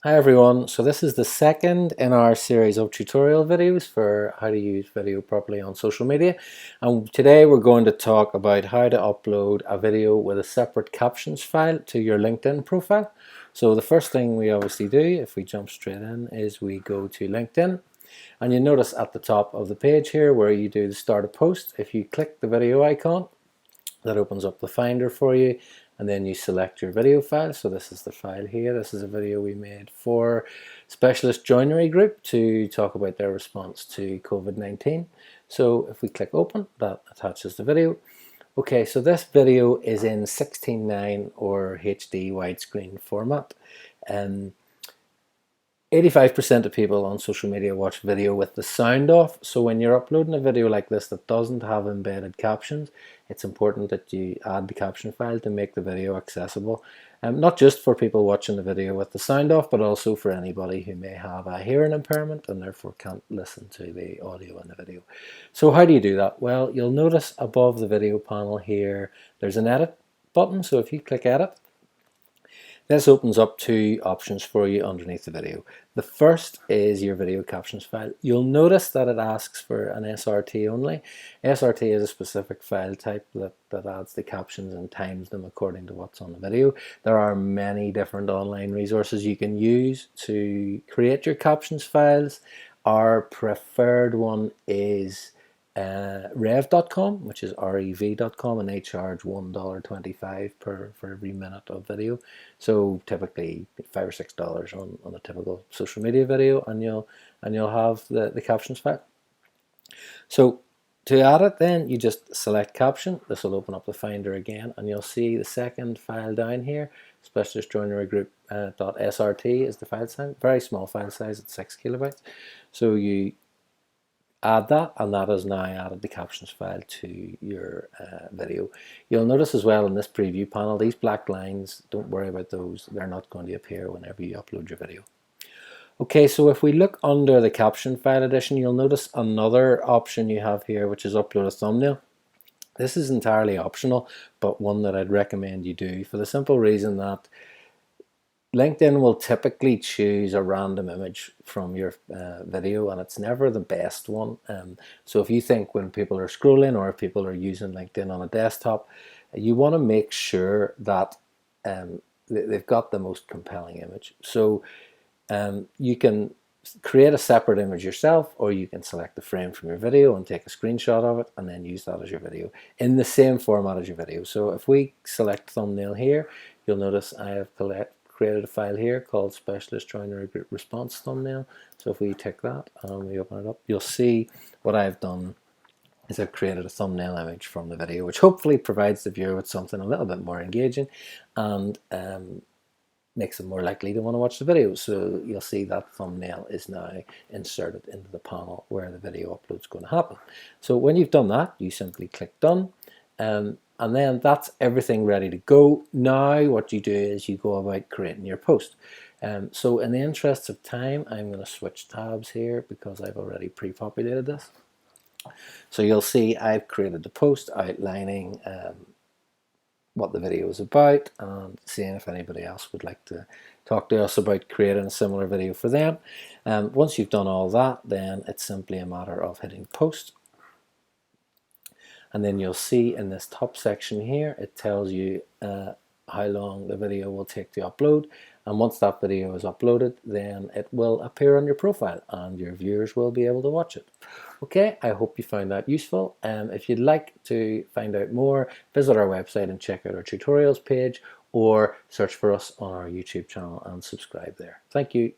Hi everyone, so this is the second in our series of tutorial videos for how to use video properly on social media, and today we're going to talk about how to upload a video with a separate captions file to your LinkedIn profile. So the first thing we obviously do, if we jump straight in, is we go to LinkedIn, and you notice at the top of the page here where you do the start a post, if you click the video icon, that opens up the Finder for you, and then you select your video file. So this is the file here. This is a video we made for Specialist Joinery Group to talk about their response to COVID-19. So if we click open, that attaches the video. Okay, so this video is in 16:9 or HD widescreen format. 85% of people on social media watch video with the sound off, so when you're uploading a video like this that doesn't have embedded captions, it's important that you add the caption file to make the video accessible, not just for people watching the video with the sound off, but also for anybody who may have a hearing impairment and therefore can't listen to the audio in the video. So how do you do that? Well, you'll notice above the video panel here there's an edit button, so if you click edit, this opens up two options for you underneath the video. The first is your video captions file. You'll notice that it asks for an SRT only. SRT is a specific file type that adds the captions and times them according to what's on the video. There are many different online resources you can use to create your captions files. Our preferred one is rev.com, which is rev.com, and they charge $1.25 for every minute of video. So typically $5 or $6 on a typical social media video, and you'll have the captions file. So to add it, then you just select caption. This will open up the Finder again, and you'll see the second file down here, Specialist Joinery Group .srt is the file size. Very small file size at 6 kilobytes. So you add that, and that has now added the captions file to your video. You'll notice as well in this preview panel, these black lines, don't worry about those, they're not going to appear whenever you upload your video. Okay, so if we look under the caption file edition, you'll notice another option you have here, which is upload a thumbnail. This is entirely optional, but one that I'd recommend you do for the simple reason that LinkedIn will typically choose a random image from your video, and it's never the best one. So if you think when people are scrolling or if people are using LinkedIn on a desktop, you want to make sure that they've got the most compelling image. So you can create a separate image yourself, or you can select the frame from your video and take a screenshot of it and then use that as your video in the same format as your video. So if we select thumbnail here, you'll notice I have created a file here called Specialist Joinery Group Response Thumbnail. So if we tick that and we open it up, you'll see what I've done is I've created a thumbnail image from the video, which hopefully provides the viewer with something a little bit more engaging and makes them more likely to want to watch the video. So you'll see that thumbnail is now inserted into the panel where the video upload is going to happen. So when you've done that, you simply click done. And then that's everything ready to go. Now what you do is you go about creating your post. So in the interests of time, I'm going to switch tabs here because I've already pre-populated this. So you'll see I've created the post outlining what the video is about and seeing if anybody else would like to talk to us about creating a similar video for them. Once you've done all that, then it's simply a matter of hitting post. And then you'll see in this top section here, it tells you how long the video will take to upload. And once that video is uploaded, then it will appear on your profile and your viewers will be able to watch it. Okay, I hope you found that useful. If you'd like to find out more, visit our website and check out our tutorials page, or search for us on our YouTube channel and subscribe there. Thank you.